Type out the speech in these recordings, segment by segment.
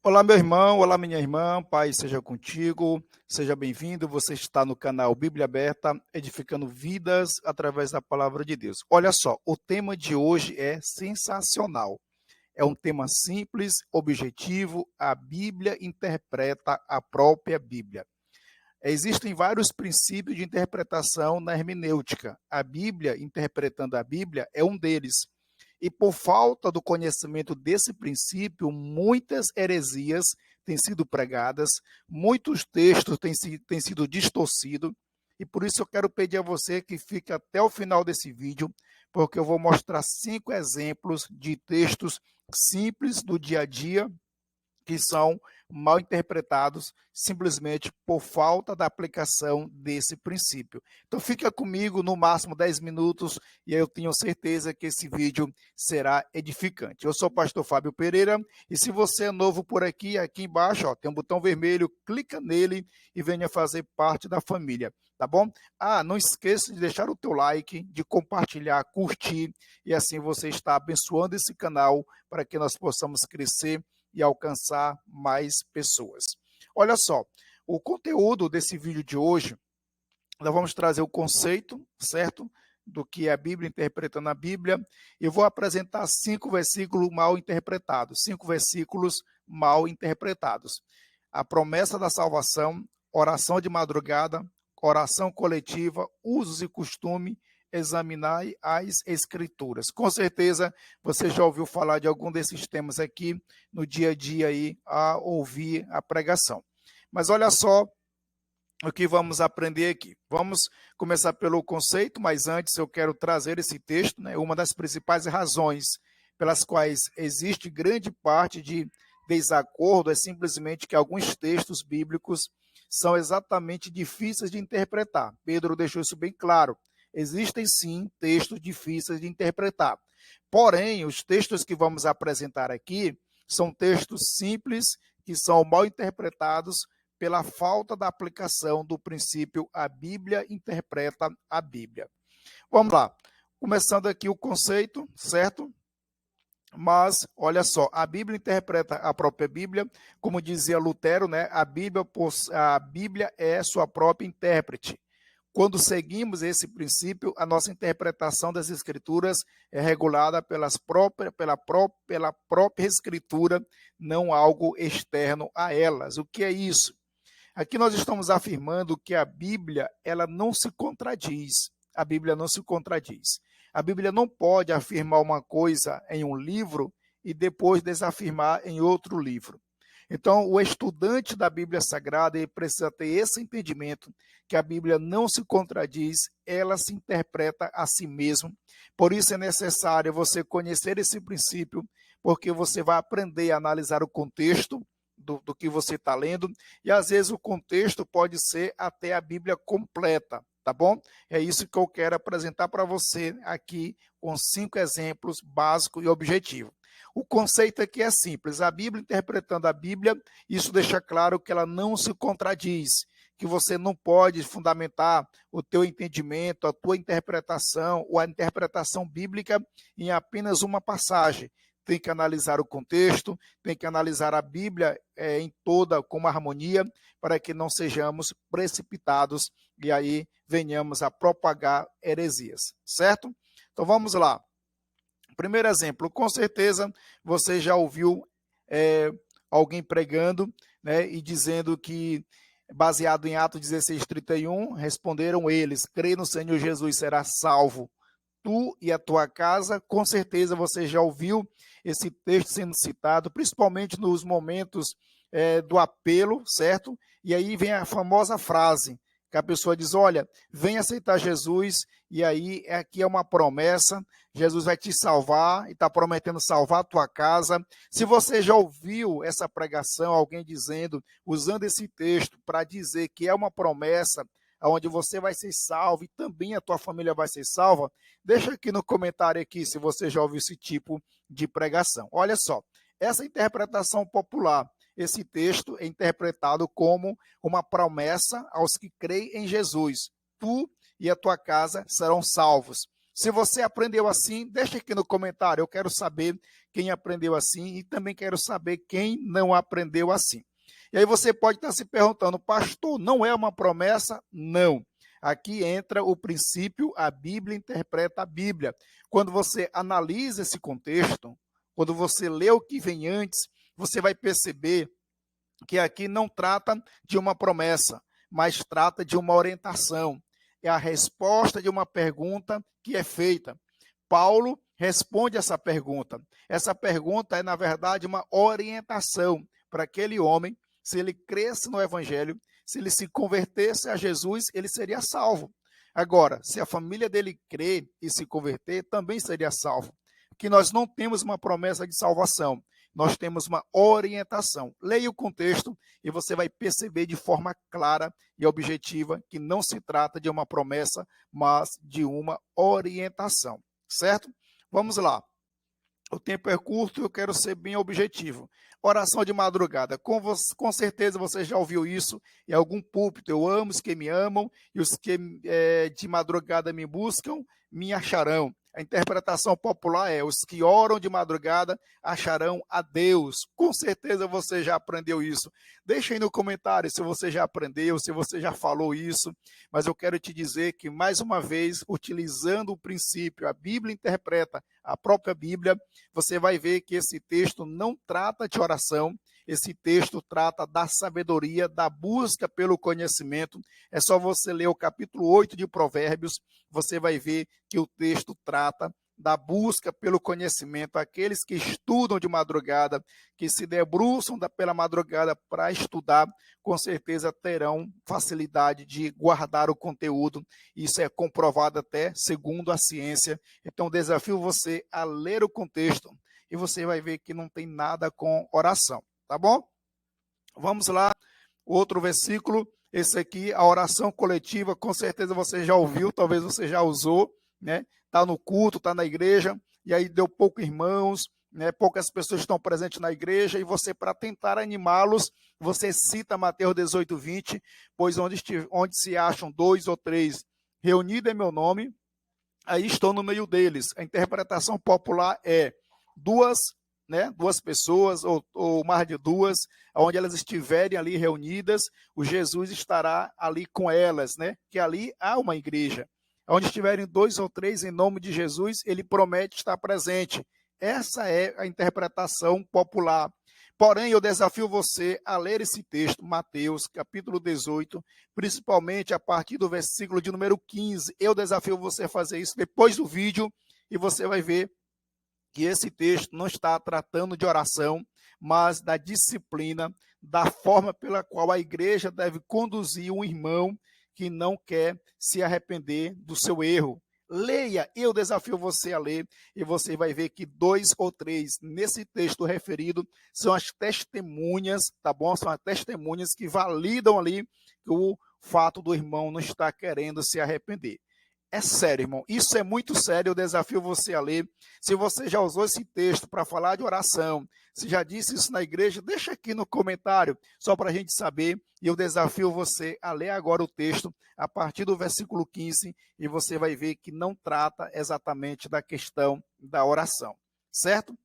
Olá, meu irmão, olá, minha irmã, paz seja contigo, seja bem-vindo. Você está no canal Bíblia Aberta, edificando vidas através da palavra de Deus. Olha só, o tema de hoje é sensacional. É um tema simples, objetivo. A Bíblia interpreta a própria Bíblia. Existem vários princípios de interpretação na hermenêutica. A Bíblia, interpretando a Bíblia, é um deles. E por falta do conhecimento desse princípio, muitas heresias têm sido pregadas, muitos textos têm sido distorcidos, e por isso eu quero pedir a você que fique até o final desse vídeo, porque eu vou mostrar 5 exemplos de textos simples do dia a dia que são mal interpretados simplesmente por falta da aplicação desse princípio. Então fica comigo no máximo 10 minutos e aí eu tenho certeza que esse vídeo será edificante. Eu sou o pastor Fábio Pereira e se você é novo por aqui, aqui embaixo ó, tem um botão vermelho, clica nele e venha fazer parte da família, tá bom? Não esqueça de deixar o teu like, de compartilhar, curtir e assim você está abençoando esse canal para que nós possamos crescer e alcançar mais pessoas. Olha só, o conteúdo desse vídeo de hoje, nós vamos trazer o conceito, certo? Do que é a Bíblia, interpretando a Bíblia. Eu vou apresentar 5 versículos mal interpretados. 5 versículos mal interpretados. A promessa da salvação, oração de madrugada, oração coletiva, usos e costume, examinar as escrituras. Com certeza você já ouviu falar de algum desses temas aqui no dia a dia aí a ouvir a pregação. Mas olha só o que vamos aprender aqui. Vamos começar pelo conceito, mas antes eu quero trazer esse texto, né? Uma das principais razões pelas quais existe grande parte de desacordo é simplesmente que alguns textos bíblicos são exatamente difíceis de interpretar. Pedro deixou isso bem claro. Existem sim textos difíceis de interpretar. Porém, os textos que vamos apresentar aqui são textos simples que são mal interpretados pela falta da aplicação do princípio a Bíblia interpreta a Bíblia. Vamos lá. Começando aqui o conceito, certo? Mas, olha só, a Bíblia interpreta a própria Bíblia, como dizia Lutero, né? A Bíblia é sua própria intérprete. Quando seguimos esse princípio, a nossa interpretação das Escrituras é regulada pela própria Escritura, não algo externo a elas. O que é isso? Aqui nós estamos afirmando que a Bíblia ela não se contradiz. A Bíblia não se contradiz. A Bíblia não pode afirmar uma coisa em um livro e depois desafirmar em outro livro. Então, o estudante da Bíblia Sagrada ele precisa ter esse entendimento que a Bíblia não se contradiz, ela se interpreta a si mesma. Por isso é necessário você conhecer esse princípio, porque você vai aprender a analisar o contexto do que você está lendo, e às vezes o contexto pode ser até a Bíblia completa, tá bom? É isso que eu quero apresentar para você aqui com 5 exemplos básicos e objetivos. O conceito aqui é simples, a Bíblia interpretando a Bíblia, isso deixa claro que ela não se contradiz, que você não pode fundamentar o teu entendimento, a tua interpretação ou a interpretação bíblica em apenas uma passagem. Tem que analisar o contexto, tem que analisar a Bíblia em toda com harmonia, para que não sejamos precipitados e aí venhamos a propagar heresias, certo? Então vamos lá. Primeiro exemplo, com certeza você já ouviu alguém pregando, né, e dizendo que, baseado em Atos 16:31, responderam eles, crê no Senhor Jesus, será salvo tu e a tua casa. Com certeza você já ouviu esse texto sendo citado, principalmente nos momentos do apelo, certo? E aí vem a famosa frase, que a pessoa diz, olha, vem aceitar Jesus, e aí aqui é uma promessa, Jesus vai te salvar, e está prometendo salvar a tua casa. Se você já ouviu essa pregação, alguém dizendo, usando esse texto para dizer que é uma promessa, onde você vai ser salvo e também a tua família vai ser salva, deixa aqui no comentário aqui se você já ouviu esse tipo de pregação. Olha só, essa interpretação popular, esse texto é interpretado como uma promessa aos que creem em Jesus. Tu e a tua casa serão salvos. Se você aprendeu assim, deixa aqui no comentário. Eu quero saber quem aprendeu assim e também quero saber quem não aprendeu assim. E aí você pode estar se perguntando, pastor, não é uma promessa? Não. Aqui entra o princípio, a Bíblia interpreta a Bíblia. Quando você analisa esse contexto, quando você lê o que vem antes, você vai perceber que aqui não trata de uma promessa, mas trata de uma orientação. É a resposta de uma pergunta que é feita. Paulo responde essa pergunta. Essa pergunta é, na verdade, uma orientação para aquele homem. Se ele cresce no Evangelho, se ele se convertesse a Jesus, ele seria salvo. Agora, se a família dele crer e se converter, também seria salvo. Que nós não temos uma promessa de salvação, nós temos uma orientação. Leia o contexto e você vai perceber de forma clara e objetiva que não se trata de uma promessa, mas de uma orientação, certo? Vamos lá. O tempo é curto e eu quero ser bem objetivo. Oração de madrugada. Com certeza você já ouviu isso em algum púlpito. Eu amo os que me amam e os que de madrugada me buscam, me acharão. A interpretação popular é: os que oram de madrugada acharão a Deus. Com certeza você já aprendeu isso. Deixa aí no comentário se você já aprendeu, se você já falou isso. Mas eu quero te dizer que, mais uma vez, utilizando o princípio, a Bíblia interpreta a própria Bíblia, você vai ver que esse texto não trata de oração, esse texto trata da sabedoria, da busca pelo conhecimento. É só você ler o capítulo 8 de Provérbios, você vai ver que o texto trata da busca pelo conhecimento. Aqueles que estudam de madrugada, que se debruçam pela madrugada para estudar, com certeza terão facilidade de guardar o conteúdo. Isso é comprovado até segundo a ciência. Então, desafio você a ler o contexto e você vai ver que não tem nada com oração, tá bom? Vamos lá, outro versículo. Esse aqui, a oração coletiva, com certeza você já ouviu, talvez você já usou, né? Está no culto, está na igreja, e aí deu poucos irmãos, né? Poucas pessoas estão presentes na igreja, e você, para tentar animá-los, você cita Mateus 18:20, pois onde se acham 2 ou 3 reunidos em meu nome, aí estou no meio deles. A interpretação popular é duas pessoas, ou mais de duas, onde elas estiverem ali reunidas, o Jesus estará ali com elas, né? Que ali há uma igreja. Onde estiverem 2 ou 3 em nome de Jesus, ele promete estar presente. Essa é a interpretação popular. Porém, eu desafio você a ler esse texto, Mateus, capítulo 18, principalmente a partir do versículo de número 15. Eu desafio você a fazer isso depois do vídeo e você vai ver que esse texto não está tratando de oração, mas da disciplina, da forma pela qual a igreja deve conduzir um irmão que não quer se arrepender do seu erro. Leia, eu desafio você a ler, e você vai ver que 2 ou 3 nesse texto referido são as testemunhas, tá bom? São as testemunhas que validam ali o fato do irmão não estar querendo se arrepender. É sério, irmão. Isso é muito sério. Eu desafio você a ler. Se você já usou esse texto para falar de oração, se já disse isso na igreja, deixa aqui no comentário, só para a gente saber. E eu desafio você a ler agora o texto, a partir do versículo 15, e você vai ver que não trata exatamente da questão da oração. Certo?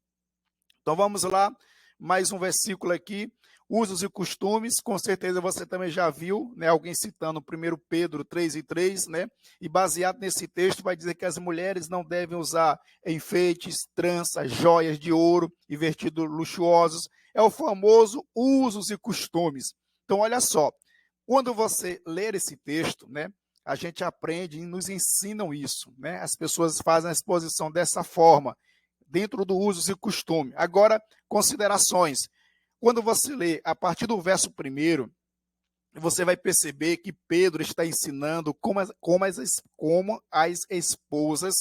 Então vamos lá. Mais um versículo aqui. Usos e costumes, com certeza você também já viu, né, alguém citando 1 Pedro 3:3, né, e baseado nesse texto vai dizer que as mulheres não devem usar enfeites, tranças, joias de ouro e vestidos luxuosos. É o famoso usos e costumes. Então, olha só, quando você ler esse texto, né, a gente aprende e nos ensinam isso, né, as pessoas fazem a exposição dessa forma, dentro do usos e costume. Agora, considerações. Quando você lê a partir do verso 1, você vai perceber que Pedro está ensinando como as esposas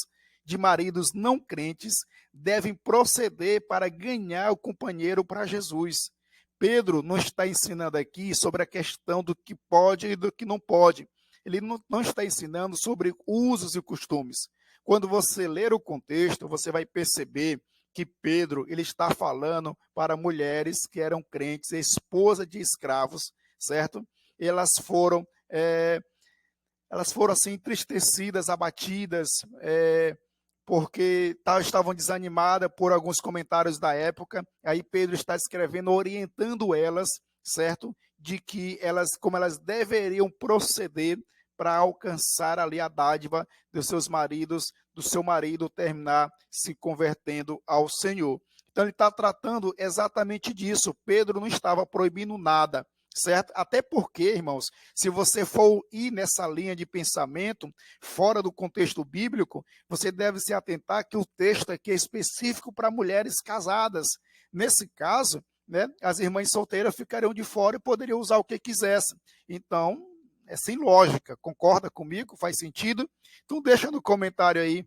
de maridos não crentes devem proceder para ganhar o companheiro para Jesus. Pedro não está ensinando aqui sobre a questão do que pode e do que não pode. Ele não está ensinando sobre usos e costumes. Quando você ler o contexto, você vai perceber que Pedro ele está falando para mulheres que eram crentes, esposa de escravos, certo? Elas foram elas foram assim entristecidas, abatidas, porque estavam desanimadas por alguns comentários da época. Aí Pedro está escrevendo, orientando elas, certo? De que elas, como elas deveriam proceder para alcançar ali a dádiva dos seus maridos, do seu marido terminar se convertendo ao Senhor. Então ele está tratando exatamente disso. Pedro não estava proibindo nada, certo? Até porque, irmãos, se você for ir nessa linha de pensamento, fora do contexto bíblico, você deve se atentar que o texto aqui é específico para mulheres casadas. Nesse caso, né, as irmãs solteiras ficariam de fora e poderiam usar o que quisessem. Então, é sem lógica. Concorda comigo? Faz sentido? Então, deixa no comentário aí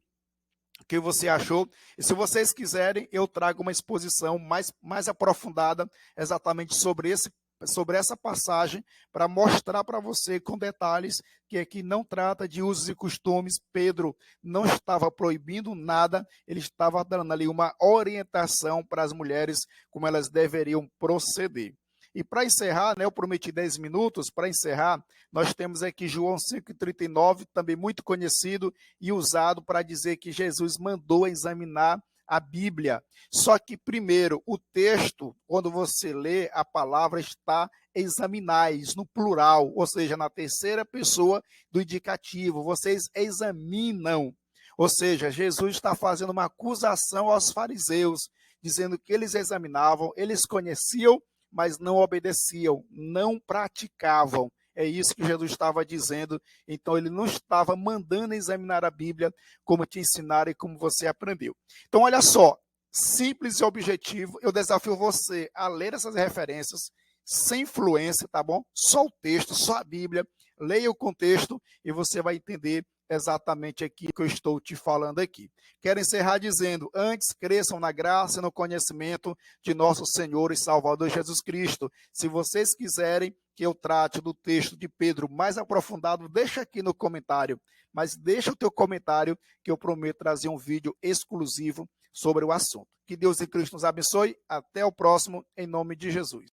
o que você achou. E se vocês quiserem, eu trago uma exposição mais aprofundada exatamente sobre essa passagem, para mostrar para você com detalhes que aqui não trata de usos e costumes. Pedro não estava proibindo nada, ele estava dando ali uma orientação para as mulheres como elas deveriam proceder. E para encerrar, né, eu prometi 10 minutos, para encerrar, nós temos aqui João 5,39, também muito conhecido e usado para dizer que Jesus mandou examinar a Bíblia. Só que, primeiro, o texto, quando você lê, a palavra está examinais, no plural, ou seja, na terceira pessoa do indicativo. Vocês examinam. Ou seja, Jesus está fazendo uma acusação aos fariseus, dizendo que eles examinavam, eles conheciam, mas não obedeciam, não praticavam. É isso que Jesus estava dizendo. Então, ele não estava mandando examinar a Bíblia como te ensinaram e como você aprendeu. Então, olha só, simples e objetivo. Eu desafio você a ler essas referências sem influência, tá bom? Só o texto, só a Bíblia. Leia o contexto e você vai entender exatamente aqui que eu estou te falando aqui. Quero encerrar dizendo, antes cresçam na graça e no conhecimento de nosso Senhor e Salvador Jesus Cristo. Se vocês quiserem que eu trate do texto de Pedro mais aprofundado, deixa aqui no comentário, mas deixa o teu comentário que eu prometo trazer um vídeo exclusivo sobre o assunto. Que Deus e Cristo nos abençoe. Até o próximo, em nome de Jesus.